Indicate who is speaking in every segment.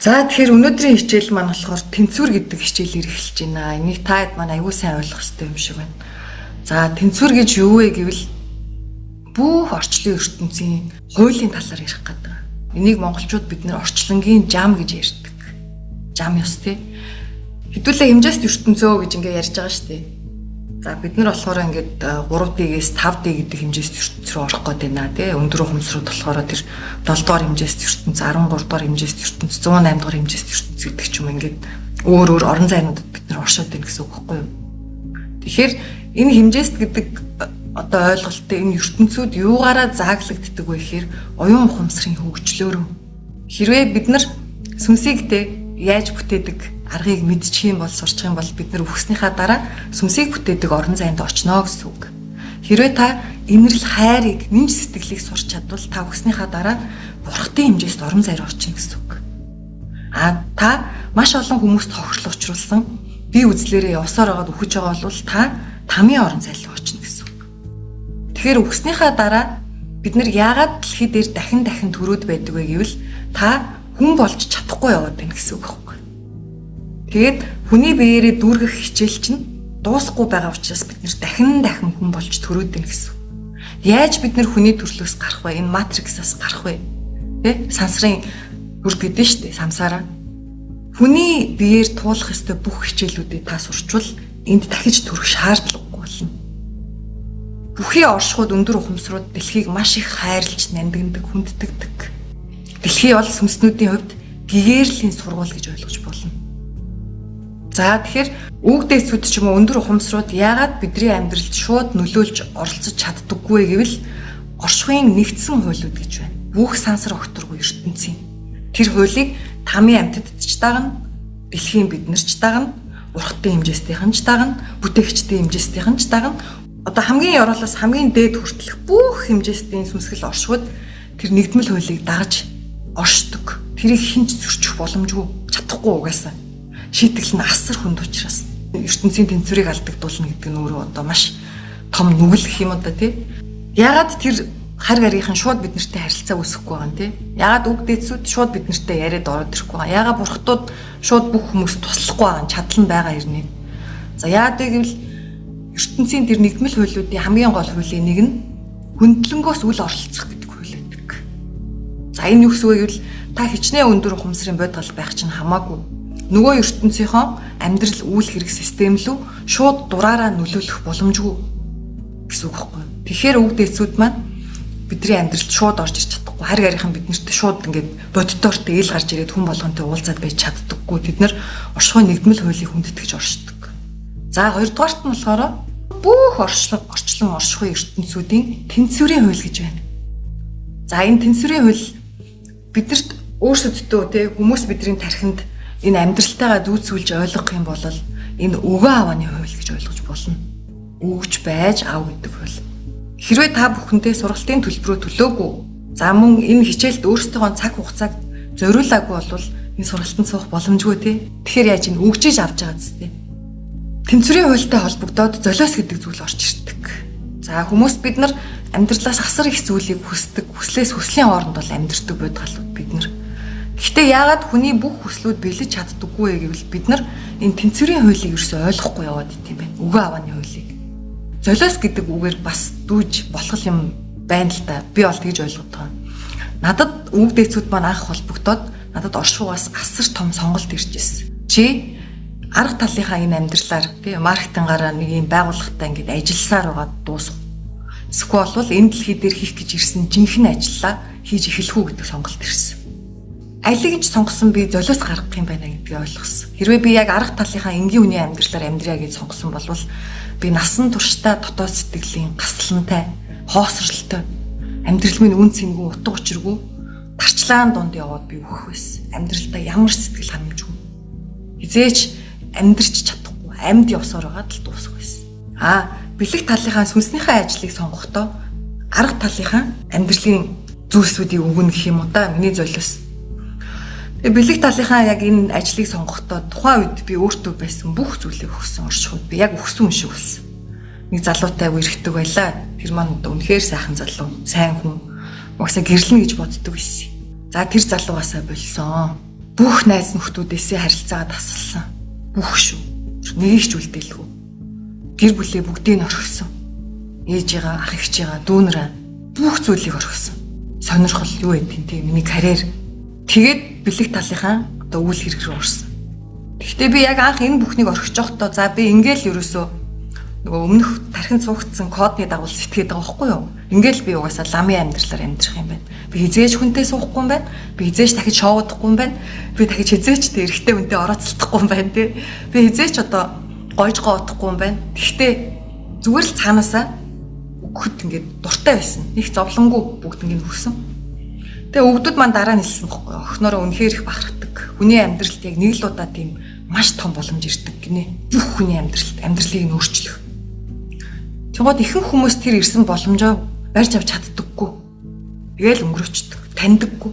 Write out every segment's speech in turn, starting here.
Speaker 1: За тэгэхээр өнөөдрийн хичээл маань болохоор тэнцвэр гэдэг хичээлээр эхэлж байна. Энийг та хэд маань аягүй сайн ойлгох хэрэгтэй юм шиг байна. За тэнцвэр гэж юу вэ гэвэл бүх орчлын ертөнцийн хуулийн талаар ярих гэдэг. Энийг монголчууд бид нэр орчлонгийн жам гэж ярьдаг. Жам ёс тий. Хэдүүлээ хэмжээст ертөнцөө гэж ингээ ярьж байгаа шүү дээ. За бид нар болохоор ингээд 3D-гээс 5D гэдэг хэмжээст ертөнц рүү орох гээд байна тий. Өндөр ухамсарууд болохоор тэр 7 дугаар хэмжээст ертөнц, 13 дугаар хэмжээст ертөнц, 108 дугаар хэмжээст ертөнц гэдэг ч юм ингээд өөр орон зайнуудад бид нар оршоод байна гэсэн үг байхгүй юу? Тэгэхээр энэ хэмжээст гэдэг одоо ойлголттой энэ ертөнцүүд юугаараа зааглагддаг вэ гэхээр оюун ухамсарын хөгжлөөрөө. Хэрвээ бид нар сүнсийгтэй яаж бүтээдэг аргыг мэдчих юм бол сурчих юм бол бид нар өгснийхаа дараа сүнсийг бүтээдэг орон зайд очно гэсэн үг. Хэрвээ та инэрл хайрыг, нэмж сэтгэлийг сурч чадвал та өгснийхаа дараа бурхтын хэмжээст орон зайд орчих гэсэн үг. Та маш олон хүмүүст хохирол учруулсан бие үзлээрээ явсаар байгаад үхэж байгаа бол та тамийн орон зай руу очно гэсэн үг. Тэгэхээр өгснийхаа дараа бид нар яагаад дэлхий дээр дахин төрөөд байдаг вэ гэвэл та хүн болж чадахгүй яваад байна гэсэн үг байхгүй. Тэгээд хүний биеэрээ дүүргэх хичээл чинь дуусахгүй байгаа учраас бид нэр дахин хүн болж төрөөд байна гэсэн. Яаж бид нэр хүний төрлөөс гарах вэ? Энэ матриксаас гарах вэ? Тэ? Сансрын үр гэдэг нь шүү дээ, самсаараа. Хүний биеэр туулах ёстой бүх хичээлүүдийг та сурчвал энд дахиж төрөх шаардлагагүй болно. Бүхий оршихуйд өндөр ухамсарууд дэлхийг маш их хайрлж нандиндаг, хүнддэгдэг. Дэлхий бол сүнснүүдийн хувьд гэгэрлийн сургууль гэж ойлгож болно. За тэгэхээр үг дэсүүд ч юм уу өндөр ухамсарууд яагаад бидний амьдралд шууд нөлөөлж оролцож чаддаггүй гэвэл оршихуйн нэгдсэн хуулиуд гэж байна. Бүх сансар огторгүй ертөнцийн. Тэр хуулийг тамийн амьтадд ч дагна, дэлхийн биднэрч дагна, урхтын хэмжээстийнхэн ч дагна, бүтээгчдийн хэмжээстийнхэн ч дагна. Одоо хамгийн ёроолоос хамгийн дээд хүртэлх бүх хэмжээстийн сүнсгэл оршихуйд тэр нэгдмэл хуулийг дагаж оршдог. Тэрийг хинч зөрчих боломжгүй, чадахгүй угаасаа. Шийтгэл нь асар хүнд учраас ертөнцийн тэнцвэрийг алдагдуулна гэдэг нь өөрөө одоо маш том нүгэл гэх юм одоо тий. Ягаад тэр хар гарийнхан шууд бид нартай харилцаа үүсэхгүй байгаа юм тий. Ягаад үг дэдсүүд шууд бид нартай яриад ороод ирэхгүй байгаа. Ягаад бурхтууд шууд бүх хүмүүст туслахгүй байгаа чадлан байгаа хэрнээ. За яагаад вэ гэвэл ертөнцийн тэр нэгдмэл хуулиудын хамгийн гол хуулийн нэг нь хөндлөнгөөс үл оролцох гэдэг хууль байдаг. За энэ юу гэсэн үг гэвэл та хичнээн өндөр ухамсарын бодгал байх чинь хамаагүй нөгөө ертөнцийнхөө амьдрал үйл хэрэг систем лөө шууд дураараа нөлөөлөх боломжгүй гэсэн үг байхгүй. Тэгэхээр үг дэсүүд маань бидний амьдралд шууд орж ирч чадахгүй. Хар гарийнхан биднэрт шууд ингээд боддоор дээл гарч ирээд хүн болгонтой уулзаад байж чаддаггүй. Бид нар оршихуйн нэгдмэл хуулийг хүндэтгэж оршдог. За хоёрдугаарт нь болохоор бүх орчлон оршихуйн ертөнцүүдийн тэнцвэрийн хууль гэж байна. За энэ тэнцвэрийн хууль бидэрт өөрсөддөө те хүмүүс бидний тархинд энэ амьдралтайгаа дүүцүүлж ойлгох юм бол энэ өгөө авааны хууль гэж ойлгож болно. Өгж байж ав гэдэг хууль. Хэрвээ та бүхэндээ сургалтын төлбөрөө төлөөгүй, за мөн энэ хичээлд өөрсдөө цаг хугацааг зориулаагүй бол энэ сургалтанд суух боломжгүй тий. Тэгэхээр яаж энэ өгжиж авч байгаа зү. Тэнцвэрийн хуультай холбогдоод золиос гэдэг зүйл орж ирдэг. За хүмүүс бид нар амьдралаас асар их зүйлийг хүсдэг, хүслээс хүслийн хооронд бол амьдрдаг бодгалууд бид нар. Гэхдээ яагаад хүний бүх хүслүүд биелэж чаддаггүй гэвэл бид нар энэ тэнцвэрийн хуулийг ерөөсөй ойлгохгүй яваад идэм байх. Өгөө авааны хуулийг. Золиос гэдэг үгээр бас дүүж болох юм байна л да. Би бол тэгж ойлгоод байгаа. Надад үг дэцүүд маань анх холбогдоод надад оршуугаас асар том сонголт ирж ирсэн. Чи арга талынхаа энэ амьдралаар тий маркетингаараа нэг юм байгууллагатай ингээд ажилласаар байгаа дуусах. Эсвэл бол энэ дэлхий дээр хийх гэж ирсэн жинхэнэ ажиллаа хийж эхлэх үү гэдэг сонголт ирсэн. Алийг ч сонгосон би золиос гаргах юм байна гэдгийг ойлгосон. Хэрвээ би яг арга талынхаа энгийн үний амьдралаар амьдрья гэж сонгосон бол би насан туршдаа дотоод сэтгэлийн гаслантай, хоосролтой, амьдрал минь үн цэнгүй, утга учиргүй тарчлаан донд яваад би өөх байсан. Амьдралдаа ямар сэтгэл ханамжгүй. Хизээч амьдрч чадахгүй, амьд явсаар байгаа л дуусах байсан. Бэлэг талынхаа сүнснийхээ ажлыг сонгохдоо арга талынхаа амьдралын зүйлсүүдийг өгнө гэх юм уу та миний золиос. Бэлэг талынхаа яг энэ ажлыг сонгохдоо тухайн үед би өөртөө байсан бүх зүйлийг өгсөн оршихуйд би яг өгсөн юм шиг болсон. Нэг залуутай үерхдэг байлаа. Тэр маань үнэхээр сайхан залуу, сайн хүн. Угсаа гэрлэнэ гэж боддог байсан. За тэр залуугаасаа болсон. бүх найз нөхдүүдээсээ харилцаагаа тасалсан. Бүх шүү. Нэгийг ч үлдээлгүй. Гэр бүлээ бүгдийг нь орхисон. Ээжигээ, ах эгчигээ, дүүнэрээ бүх зүйлийг орхисон. Сонирхол юу гэдэг тийм миний карьер. Тэгээд бэлэг талынхаа одоо үйл хэрэг рүү орсон. Гэхдээ би яг анх энэ бүхнийг орхиж явахдаа за би ингээл ерөөсөө нөгөө өмнөх тархинд цугцсан кодны дагуу сэтгэхэд байгаа байхгүй юу? Ингээл би угаасаа ламын амьдралаар амьдрах юм байна. Би хизээж хүнтэй суухгүй юм байна. Би хизээж дахиж шоудахгүй юм байна. Би дахиж хизээж тэ эрэгтэй хүнтэй орооцолдохгүй юм байна тий. Би хизээж одоо гойж гоодохгүй юм байна. Гэхдээ зүгээр л цаанаасаа өгөхөд ингээд дуртай байсан. Их зовлонгүй бүгд ингээд өгсөн. Тэгээ өвгдөд маань дараа нь хэлсэн байхгүй юу? Охноороо үнэхээр их бахархдаг. Хүний амьдралд яг нэг л удаа тийм маш том боломж ирдэг гинэ. Бүх хүний амьдралыг нь өөрчлөх. Тэгвэл ихэнх хүмүүс тэр ирсэн боломжоо барьж авч чаддаггүй. Тэгэл өнгөрөөчдөг, таньдаггүй.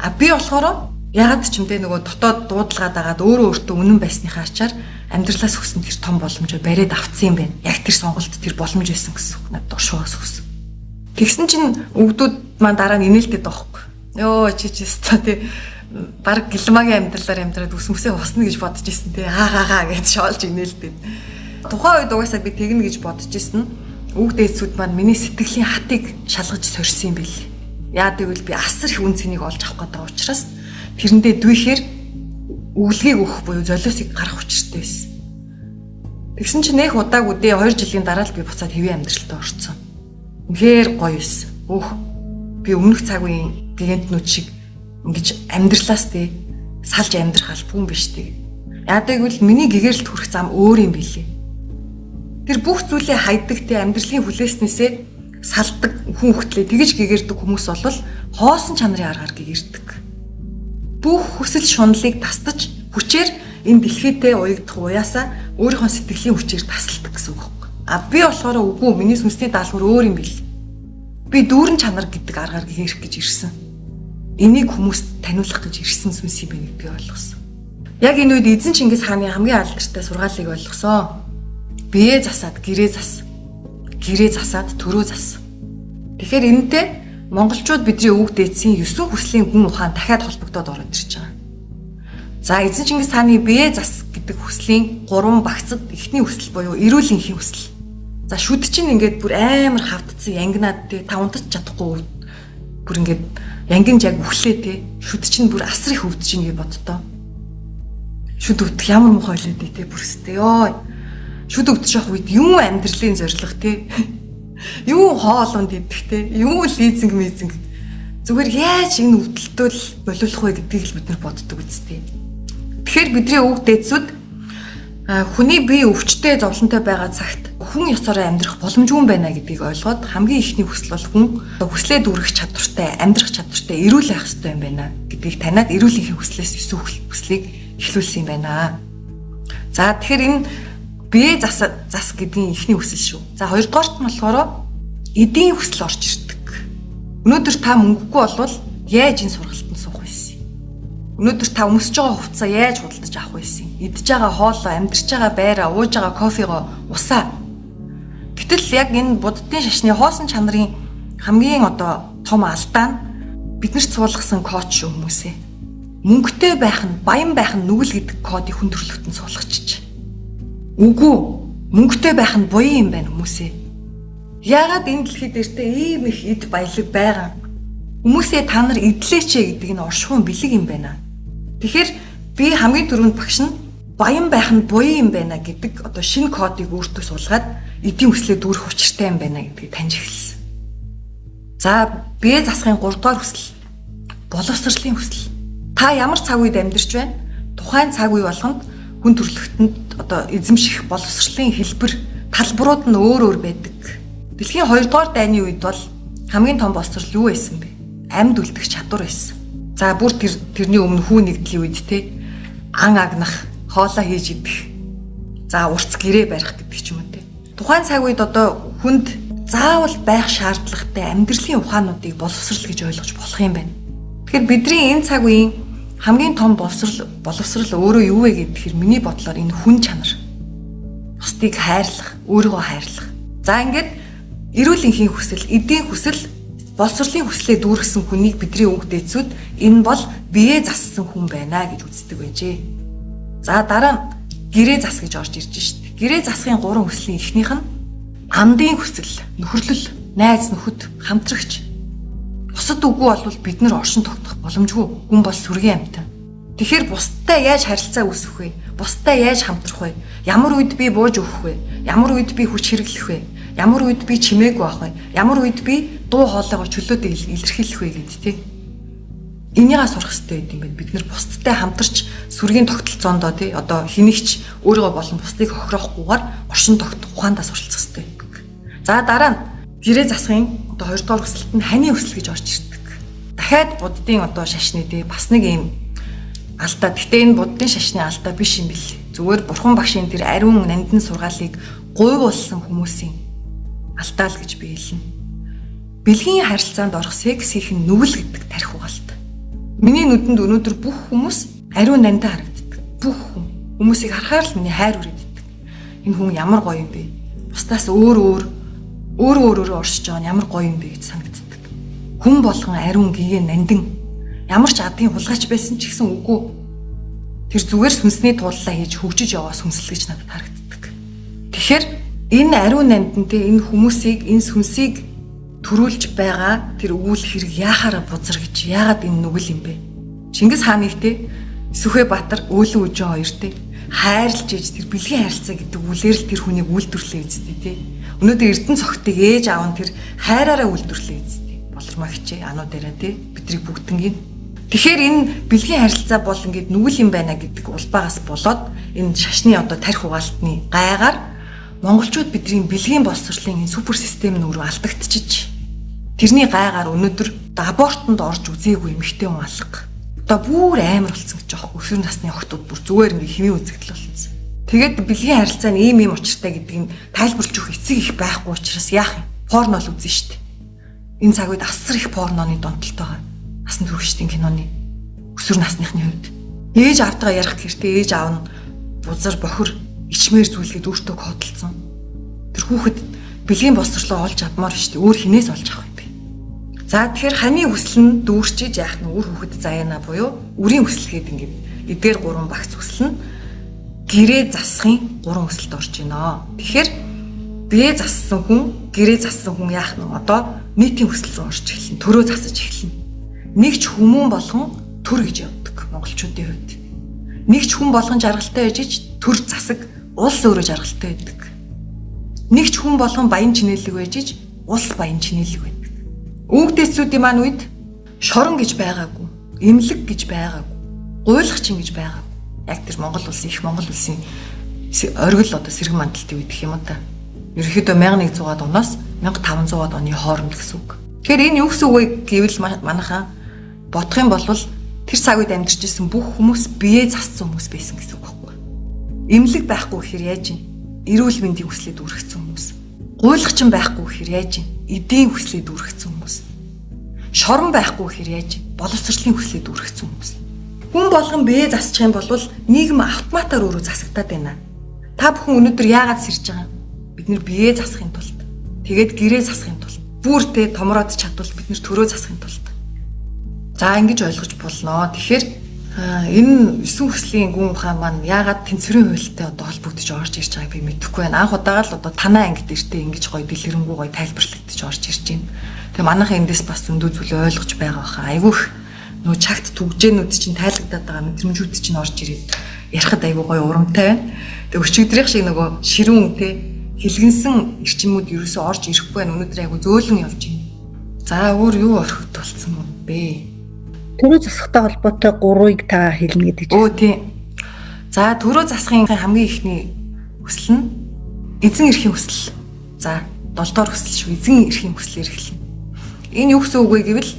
Speaker 1: А би болохоор ягаад ч юм бэ нөгөө дотоод дуудлагаад агаад өөрөө өөртөө үнэн байсныхаа ачаар амьдралаас өгсөн тэр том боломжоо бариад авцсан юм байна. Яг тэр сонголт тэр боломж байсан гэсэн үг. Надад дуршугаас өгсөн. Тэгсэн чинь өвгдүүд маань дараа нь инээлдэд байхгүй. Йоо чичээстэй тий баг гэлмагийн амьдралаар амьдраад үсмөсөө усна гэж бодож ирсэн тий хаа гэж шоолж инээлдэд. Тухайн үед угаасаа би тэгнэ гэж бодож ирсэн. Өвгд ээсүүд маань миний сэтгэлийн хатыг шалгаж сорьсон юм бэл. Яа гэвэл би асар их үн цэнийг олж авах гэдэг учраас тэрэндээ дүйхээр өглөгийг өгөх буюу золиосыг гарах учиртай байсан. Тэгсэн чинь нэх удааг үдээ 2 жилийн дараа л би буцаад хэвийн амьдралтаа орсон. Үнэхээр гоё байсан. Би өмнөх цаг үеийн клиентнүүд шиг ингэж амьдралаас тий салж амьдрах албагүй юм биш тий. Яадаг гэвэл миний гэгэрэлд хүрэх зам өөр юм билээ. Тэр бүх зүйлээ хайдаг тий амьдралын хүлээснээсээ салдаг хүн хөтлөө тэгэж гэгэрдэг хүмүүс бол хоосон чанарын аргаар гэгэрдэг. Бүх хүсэл шуналыг тасдаж хүчээр энэ дэлхийдээ уягдах уяасаа өөрийнхөө сэтгэлийн хүчээр тасалдаг гэсэн үг байна. А би болохоор үгүй миний сүнсний даалгавар өөр юм бил. Би дүүрэн чанар гэдэг аргаар гэгэрэх гэж ирсэн. Энийг хүмүүст таниулах гэж ирсэн сүнс юм байна би ойлгосон. Яг энэ үед эзэн Чингис хааны хамгийн алдартай сургаалыг ойлгосон. Бие засаад гэрээ зас. Гэрээ засаад төрөө зас. Тэгэхээр энэтэй монголчууд бидний өвөг дээдсийн 9 хүслийн гүн ухаан дахиад холбогдоод ороод ирж байгаа. За эзэн Чингис хааны бие зас гэдэг хүслийн 3 багцад эхний хүсэл буюу эрүүл энхийн хүсэл. За шүд чинь ингээд бүр амар хавдцсан янгинаад те тавантаж чадахгүй бүр ингээд янгин яг өглөө те шүд чинь бүр асар их өвдөж ийн гэж боддоо. Шүд өвдөх ямар муухай байлээ те бүрстэй ёо. Шүд өвдөж явах үед юм амьдралын зорилго те юу хоолунд идэх те юу лизинг мизинг зүгээр яаж энэ өвдөлтөөл болиулах вэ гэдгийг л бид нар боддог үстэй. Тэгэхээр бидний өвөг дээдсүүд хүний бие өвчтэй зовлонтой байгаа цагт хүн ёсороо амьдрах боломжгүй байна гэдгийг ойлгоод хамгийн ихний хүсэл бол хүн хүслээ дүүрэх чадвартай, амьдрах чадвартай, эрүүл байх хэрэгтэй юм байна гэдгийг таниад эрүүл энхийн хүслээс 9 хүслийг эхлүүлсэн юм байна. За тэгэхээр энэ бие зас гэдгийн ихний хүсэл шүү. За хоёрдугаарт нь болохоор эдийн хүсэл орж ирдэг. Өнөөдөр та мөнгөгүй болвол яаж энэ сургалтанд суух вэ? Өнөөдөр та өмсөж байгаа хувцас яаж худалдаж авах вэ? Идж байгаа хоолоо, амьдарч байгаа байраа, ууж байгаа кофего, усаа. Гэтэл яг энэ буддын шашны хоосон чанарын хамгийн том алдаа нь биднэрт суулгасан код шүү хүмүүсээ. Мөнгөтэй байх нь, баян байх нь нүгэл гэдэг кодыг хүн төрөлхтөнд суулгачиж. Үгүй, мөнгөтэй байх нь буян юм байна хүмүүсээ. Яагаад энэ дэлхий дээр тэ ийм их эд баялаг байгаа? Хүмүүсээ та нар идлээч гэдэг нь оршихуун бэлэг юм байна. Тэгэхээр би хамгийн түрүүнд багш нь баян байх нь буян юм байна гэдэг шинэ кодыг өөртөө суулгаад эдийн хүслээ дүүрэх учиртай юм байна гэдгийг таньж эхэлсэн. За бие засахын 3 дугаар хүсэл боловсролын хүсэл. Та ямар цаг үед амьдарч байна? Тухайн цаг үе болгонд хүн төрөлхтөнд эзэмших боловсролын хэлбэр талбарууд нь өөр өөр байдаг. Дэлхийн 2 дугаар дайны үед бол хамгийн том боловсрол юу байсан бэ? Амьд үлдэх чадвар байсан. За бүр тэрний өмнө хүү нэгдлийн үед те ан агнах, хоолоо хийж идэх. За урц гэрээ барих гэдэг ч юм уу те. Тухайн цаг үед хүнд заавал байх шаардлагатай амьдралын ухаануудыг боловсрол гэж ойлгож болох юм байна. Тэгэхээр бидний энэ цаг үеийн хамгийн том боловсрол өөрөө юу вэ гэхээр миний бодлоор энэ хүн чанар. Бусдыг хайрлах, өөрийгөө хайрлах. За ингээд эрүүл энхийн хүсэл, эдийн хүсэл, боловсролын хүслээ дүүргэсэн хүнийг бидний үг дээдсүүд энэ бол бие зассан хүн байна гэж үздэг байжээ. За дараа нь гэрээ зас гэж орж ирж шít. Гэрээ засахын 3 хүслийн эхнийх нь амдын хүсэл, нөхөрлөл, найз нөхөд, хамтрагч. Бусад үгүй бол бид нар оршин тогтох боломжгүй. Хүн бол сүргийн амьтан. Тэгэхээр бусдтай яаж харилцаа үүсгэх вэ? Бусдтай яаж хамтрах вэ? Ямар үед би бууж өгөх вэ? Ямар үед би хүч хэрэглэх вэ? Ямар үед би чимээгүй байх вэ? Ямар үед би дуу хоолойгоо чөлөөтэй илэрхийлэх вэ гэд тээ. Энийгээ сурах хэрэгтэй байд юм байна. Бид нар бусдтай хамтарч сүргийн тогтолцоондоо тий одоо хэнийгч өөрийгөө болон бусдыг хохирохгүйгээр оршин тогтох ухаандаа суралцах хэрэгтэй. За дараа нь гэрээ засахын одоо 2 дугаар хүсэлт нь ханы хүсэл гэж орж ирдэг. Дахиад буддын одоо шашны тий бас нэг юм алдаа. Гэтэ энэ буддын шашны алдаа биш юм бэл. Зүгээр бурхан багшийн тэр ариун нандин сургаалыг гуйвуулсан хүмүүсийн алдаа л гэж би хэлнэ. Бэлгийн харилцаанд орох секс хийх нь нүгэл гэдэг тарих угаалт. Миний нүдэнд өнөөдөр бүх хүмүүс ариун нандин харагддаг. Бүх хүмүүсийг харахаар л миний хайр үрээддэг. Энэ хүн ямар гоё юм бэ? Бусдаас өөрөөрөө оршиж байгаа нь ямар гоё юм бэ гэж санагддаг. Хүн болгон ариун гэгээ нандин ямар ч адгийн хулгайч байсан ч гэсэн үгүй. Тэр зүгээр сүнсний тууллаа хийж хөгжиж яваа сүнсэл гэж надад харагддаг. Тэгэхээр энэ ариун нандинтэй энэ хүмүүсийг энэ сүнсийг төрүүлж байгаа тэр өгүүл хэрэг яахаараа бузар гэж яагаад энэ нүгэл юм бэ? Чингис хаан нэгтэй Сүхэ Баатар өөлөн үжин хоёртэй хайрлж ээж тэр бэлгийн харилцаа гэдэг үлээр л тэр хүнийг үйлдвэрлэе үсттэй тий. Өнөөдөр Эрдэнэ цогтыг ээж аав нь тэр хайраараа үйлдвэрлэе үсттэй. Болормоо хичээ ануу дээрээ тий бидний бүгднгийн. Тэгэхээр энэ бэлгийн харилцаа бол ингээд нүгэл юм байна гэдэг улбаагаас болоод энэ шашны одоо тарих угаалтны гайгаар монголчууд бидний бэлгийн боловсролын энэ супер систем нөрөө алдагдчихж тэрний гайгаар өнөөдөр абортонд орж үзээгүй эмэгтэй хүн алга. Одоо бүр амар болсон гэж аахгүй өсвөр насны охтууд бүр зүгээр ингээ хэмээ үзэгдэл болсон. Тэгээд бэлгийн харилцаа нь ийм учиртай гэдгийг тайлбарлаж өгөх эцэг их байхгүй учраас яах юм? Порно л үзэн штт. Энэ цаг үед асар их порноны донтолтой байгаа. Насан туршидын киноны өсвөр насныхны хувьд ээж аавтайгаа ярих гэртээ ээж аав нь бузар бохир ичмээр зүйлгээд өөртөө кодлцсон. Тэр хүүхэд бэлгийн боловсрлоо олж авмаар шүү дээ. Өөр хинээс олж авах юм бэ. За тэгэхээр ханы хүсэл нь дүүрчиж яах нь өөр хүүхэд заяана буюу үрийн хүсэлгээд ингээд эдгээр 3 багц хүсэл нь гэрээ засахын 3 хүсэлд орж байна. Тэгэхээр бие зассан хүн, гэрээ зассан хүн яах нь одоо нийтийн хүсэл рүү орж эхэлнэ. Төрөө засаж эхэлнэ. Нэг ч хүмүүн болгон төр гэж явдаг монголчуудын хувьд. Нэг ч хүн болгон жаргалтай байж төр засаг улс өөрөө жаргалтай байдаг. Нэг ч хүн болгон баян чинэлэг байж улс баян чинэлэг байдаг. Өвгдээсүүдийн маань үед шорон гэж байгаагүй, эмнэлэг гэж байгаагүй, гуйлахчин гэж байгаагүй. Яг тэр Монгол улсын их Монгол улсын оргил одоо сэрэг мандалтын үед гэх юм да. Ерөнхийдөө 1100-аад оноос 1500-аад оны хооронд гэсэн үг. Тэгэхээр энэ юу гэсэн үг вэ гэвэл манайхаа бодох юм бол тэр цаг үед амьдарч ирсэн бүх хүмүүс бие зассан хүмүүс байсан гэсэн үг байхгүй. Эмнэлэг байхгүй гэхээр яаж юм? Эрүүл мэндийн хүслээ дүүргэсэн хүмүүс. Гуйлахчин байхгүй гэхээр яаж юм? Эдийн хүслээ дүүргэсэн хүмүүс. Шорон байхгүй гэхээр яаж юм? Боловсролын хүслээ дүүргэсэн хүмүүс. Хүн болгон бие засчих юм бол нийгэм автоматар өөрөө засагдаад байна. Та бүхэн өнөөдөр яагаад сэрж байгаа юм? Бид нэр бие засахын тулд, тэгээд гэрээ засахын тулд, бүртээ томроод чадвал бид нэр төрөө засахын тулд. За ингэж ойлгож болно. Тэгэхээр энэ 9 хүслийн гүн ухаан маань яагаад тэнцвэрийн хуультай одоо холбогдож орж ирж байгааг би мэдэхгүй байна. Анх удаага л одоо танаа анги дээртэй ингэж гоё дэлгэрэнгүй гоё тайлбарлагдаж орж ирж байна. Тэгээ манайхан эндээс бас зөндөө зүйлээ ойлгож байгаа баха. Айгүйх нөө чагт түгжээнүүд чинь тайлагдаад байгаа мэдрэмжүүд чинь орж ирээд ярихад айгүй гоё урамтай байна. Тэгээ өчигдрийн шиг нөгөө ширүүн те хилгэнсэн эрчимүүд ерөөсөө орж ирэхгүй байна. Өнөөдөр айгүй зөөлөн явж байна. За өөр юу орхигд болсон юм бэ?
Speaker 2: Төрөө засахтай холбоотой 3-ыг та хэлнэ гэдэг чинь.
Speaker 1: Өө тийм. За төрөө засахын хамгийн ихний хүсэл нь эзэн эрхийн хүсэл. За 7 дугаар хүсэл шүү. Эзэн эрхийн хүслээр эхэлнэ. Энэ юу гэсэн үг вэ гэвэл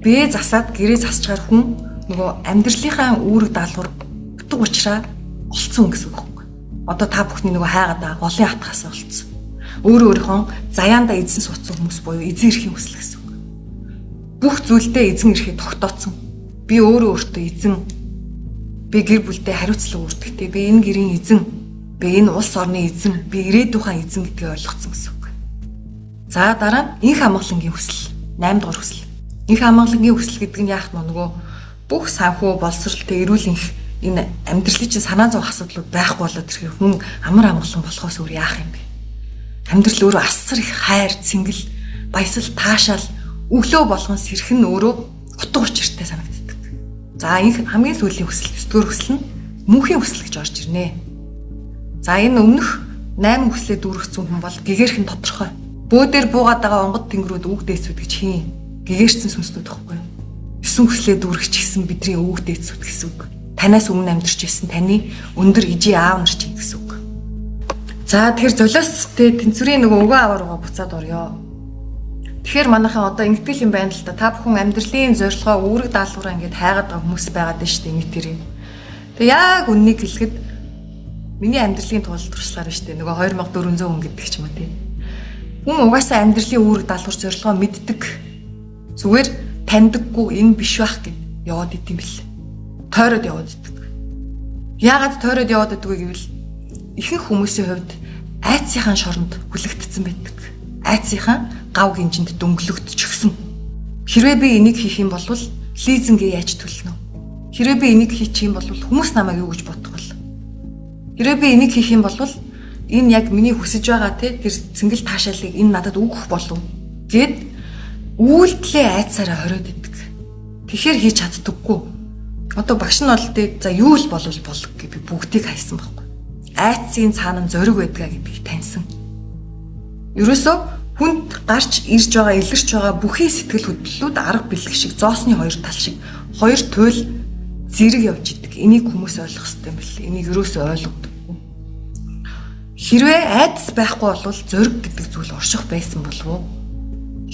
Speaker 1: бие засаад гэрээ засчгаар хүн нөгөө амьдралынхаа үүрэг даалгавар утга учраа олцсон гэсэн үг байхгүй. Одоо та бүхний нөгөө хайгаад байгаа голын хатгаас олцсон. Өөрийнхөө заяанда эзэн суудсан хүмүүс буюу эзэн эрхийн хүсэл гэсэн. Бүх зүйлдээ эзэн эрхээ тогтооцсон. Би өөртөө эзэн. Би гэр бүлдээ хариуцлага үүрдэгтэй. Би энэ гэрийн эзэн. Би энэ улс орны эзэн. Би ирээдүйн эзэн гэдгийг ойлгоцсон гэсэн үг. За дараа нь инх амгалангийн хүсэл. 8 дугаар хүсэл. Их хамгааллын хүсэл гэдэг нь яах нь нөгөө бүх санхүү боловсролтой эрүүл энх энэ амьдралын чинь санаа зовх асуудлууд байхгүй болоод ирэхээр хүн амар амгалан болохоос өөр яах юм бэ? Амьдрал өөрөө асар их хайр, цэнгэл, баясал, таашаал, өглөө болгон сэрхэн өөрөө утга учиртай санагддаг. За энэ хамгийн сүүлийн хүсэл, 9-р хүсэл нь мөнхийн хүсэл гэж орж ирнэ. За энэ өмнөх 8 хүслээ дүүргэсэн хүн бол гэгэрхэн тодорхой. Бөөдөр буугаад байгаа онгод тэнгэрүүд үг дээсүүд гэж хийн. Гэгэрсэн сүнслүүд байхгүй юу? 9 хүслээ дүүргэж гисэн бидний үг дээсүүд гэсэн үг. Танаас өмнө амьдарч ирсэн таны өндөр ижи аав нар чинь гэсэн үг. За тэгэхээр золиостэй тэнцвэрийн нөгөө өгөө аваар руугаа буцаад орё. Тэгэхээр манайхан одоо ингэдэг юм байна л да. Та бүхэн амьдралын зорилгоо үүрэг даалгавраа ингээд хайгаад байгаа хүмүүс байгаад байна шүү дээ ингэ тэр юм. Тэгээ яг үннийг хэлэхэд миний амьдралын тулдварчлаар шүү дээ. Нөгөө 2400 хүн гэдэг ч юм уу тийм. Хүн угаасаа амьдралын үүрэг даалгавар зорилгоо мэддэг. Зүгээр таньдаггүй энэ биш байх гэд яваад идэм бил. Тойроод яваад идэг. Яагаад тойроод яваад идэг вэ гэвэл ихэнх хүмүүсийн хувьд айцынхаа шоронд хүлэгдсэн байдаг. Айцынхаа гав гинжинд дөнгөлөгдчихсөн. Хэрвээ би энийг хийх юм бол лизингээ яаж төлнө? Хэрвээ би энийг хийчих юм бол хүмүүс намайг юу гэж бодох вэ? Хэрвээ би энийг хийх юм бол энэ яг миний хүсэж байгаа тэр цэнгэл таашаалыг энэ надад өгөх болов гэд үйлдэлээ айцаараа хориод идэг. Тэгэхээр хийж чаддаггүй. Одоо багш нь бол тэ за юу л болов гэж би бүгдийг хайсан байхгүй. Айцын цаана зориг байдгаа гэдгийг таньсан. Ерөөсөө хүнд гарч ирж байгаа, илэрч байгаа бүхий сэтгэл хөдлөлүүд арга бэлэг шиг зоосны хоёр тал шиг хоёр туйл зэрэг явж идэг. Энийг хүмүүс ойлгох хэрэгтэй юм бэл. Энийг ерөөсөө ойлгодоггүй. Хэрвээ айдас байхгүй бол зориг гэдэг зүйл орших байсан болов уу?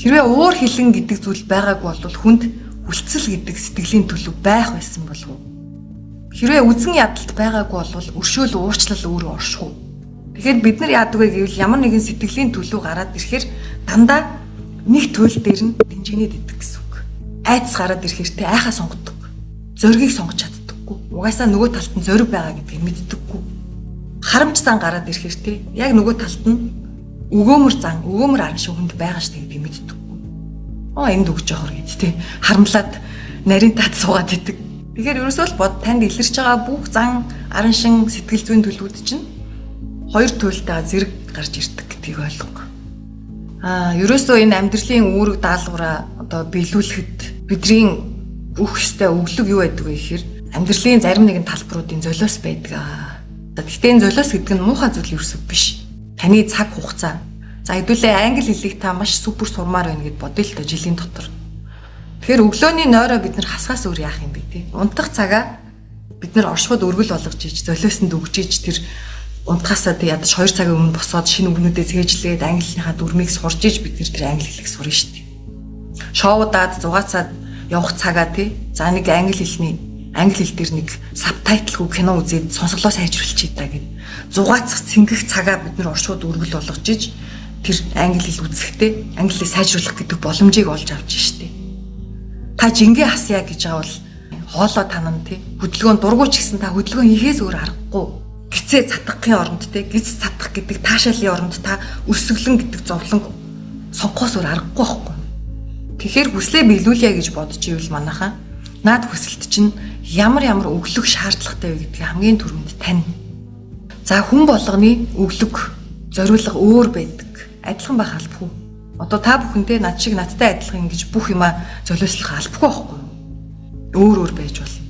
Speaker 1: Хэрвээ уур хилэн гэдэг зүйл байгаагүй бол хүнд хүлцэл гэдэг сэтгэлийн төлөв байх байсан болов уу? Хэрвээ үзэн ядалт байгаагүй бол өршөөл уурчлал өөрөө орших уу? Тэгэхээр бид нар яадаг вэ гэвэл ямар нэгэн сэтгэлийн төлөв гараад ирэхээр дандаа нэг туйл дээр нь дэмжигнээд идэг гэсэн үг. Айдас гараад ирэхээр тэ айхаа сонгодог. Зоригийг сонгож чаддаггүй. Угаасаа нөгөө талд нь зориг байгаа гэдгийг мэддэггүй. Харамч зан гараад ирэхээр тэ яг нөгөө талд нь өгөөмөр аран шиг хүнд байгаа штэ гэдгийг мэддэггүй. Энд өгч явахор гэд тэ харамлаад нарийн тат суугаад идэг. Тэгэхээр ерөөсөө л бод танд илэрч байгаа бүх зан аран шин сэтгэл зүйн төлөвүүд чинь хоёр туйлтайгаа зэрэг гарч ирдэг гэдгийг ойлгоо. Ерөөсөө энэ амьдралын үүрэг даалгавраа одоо биелүүлэхэд бидний бүх ёстой өглөг юу байдаг вэ гэхээр амьдралын зарим нэгэн талбаруудын золиос байдаг. Гэхдээ энэ золиос гэдэг нь муухай зүйл ерөөсөө биш. Таны цаг хугацаа. За хэдүүлээ англи хэлийг та маш супер сурмаар байна гэд бодъё л доо жилийн дотор. Тэгэхээр өглөөний нойроо бид нар хасгаас өөр яах юм бэ те? Унтах цагаа бид нар оршихуд өргөл болгож иж золиосонд өгж иж тэр унтахаасаа ядаж 2 цагийн өмнө босоод шинэ үгнүүдээ зээжлээд английнхаа дүрмийг сурж иж бид тэр англи хэлийг сурна шүү дээ. Шоудаад зугаацаад явах цагаа тий. За нэг англи хэл дээр нэг сабтайтлгүй кино үзээд сонсголоо сайжруулчих та гэд. Зугаацах цэнгэх цагаа бид нар оршууд өргөл болгож иж тэр англи хэл үзэхдээ англи хэлийг сайжруулах гэдэг боломжийг олж авч штэ. Та жингээ хасъя гэж байгаа бол хоолоо танан тий. Хөдөлгөөн дургуйч гэсэн та хөдөлгөөн хийхээс өөр аргагүй. Гицээ цатгахын оронд те гиц цатгах гэдэг таашаалын оронд та өсөглөн гэдэг зовлон сонгохоос өөр аргагүй байхгүй. Тэгэхээр хүслээ биелүүлье гэж бодож ивэл манайхаа наад хүсэлт чинь ямар өглөг шаардлагатай вэ гэдгийг хамгийн түрүүнд тань. За хүн болгоны өглөг зориулга өөр байдаг. Адилхан байх албагүй. Одоо та бүхэнтэй над шиг надтай адилхан ингэж бүх юмаа золиослох албагүй байхгүй. Өөр байж болно.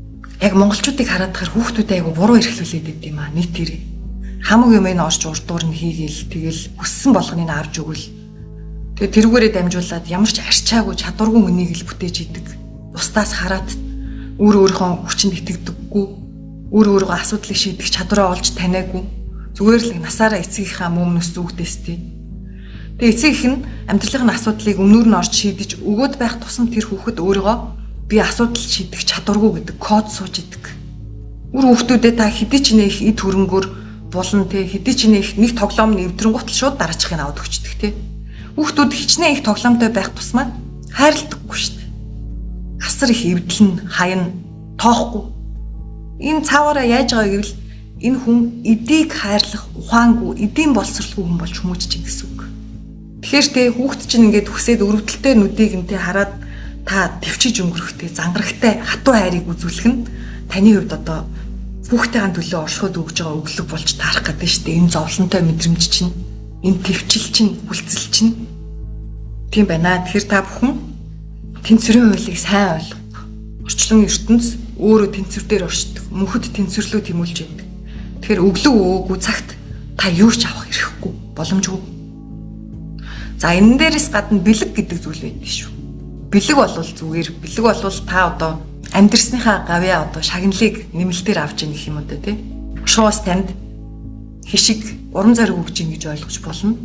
Speaker 1: Яг монголчуудыг хараад хахаар хүүхдүүд айгу буруу эрхлүүлээд байд юм аа нийтээрээ. Хамаг юм энэ орж урдуур нь хийгээл тэгэл хүссэн болгоныг авч өгвөл тэгээ тэрүүгээрээ дамжуулаад ямар ч арчаагүй чадваргүй хүнийг л бүтээж идэг. Бусдаас хараад өөрийнхөө хүчинд итгэдэггүй, өөрийгөө асуудлыг шийдэх чадвараа олж таниагүй. Зүгээр л насаараа эцгийнхаа мөмнөс зүгтээстэй. Тэгээ эцгийнх нь амьдралын асуудлыг өмнөр нь орж шийдэж өгөөд байх тусам тэр хүүхэд өөрийгөө би асуудал шийдэх чадваргүй гэдэг код сууж идэг. Үр хүүхдүүдэд та хэдий ч нэх эд хөрөнгөөр булан те хэдий ч нэх нэг тоглоом нэвтрэнгуут л шууд дараачихыг аваад өгчдөг те. Хүүхдүүд хичнээн их тоглоомтой байх тусмаа хайрладаггүй шүү дээ. Асар их эвдэлн хаяна тоохгүй. Энэ цааваараа яаж байгаа гэвэл энэ хүн эдийг хайрлах ухаангүй, эдийн боловсралгүй хүн болж хүмүүжиж байгаа гэсэн үг. Тэгэхээр тэ хүүхэд чинь ингээд хүсээд өрөвдөлтэй нүдийг нь тэ хараад та төвчиж өнгөрөхтэй, зангарахтай хатуу хайрыг үзүүлэх нь таны хувьд одоо хүүхдийн төлөө оршихуйд өгж байгаа өглөг болж таарах гэдэг нь шүү дээ. Энэ зовлонтой мэдрэмж чинь, энэ төвчл чинь, хүлцэл чинь тийм байна. Тэгэхээр та бүхэн тэнцвэрийн хуулийг сайн ойлгох. Орчлон ертөнц өөрөө тэнцвэр дээр оршдог. Мөнхөд тэнцвэрлүү тэмүүлж байдаг. Тэгэхээр өглөг өгөөгүй цагт та юу ч авах эрхгүй, боломжгүй. За энэ дээрээс гадна бэлэг гэдэг зүйл байдаг шүү. Бэлэг болвол зүгээр. Бэлэг болвол та одоо амьдрсныхаа гавьяа одоо шагналыг нэмэлтээр авч ийн гэх юм уу те. Шуус танд хишиг урам зориг өгч ийн гэж ойлгож болно.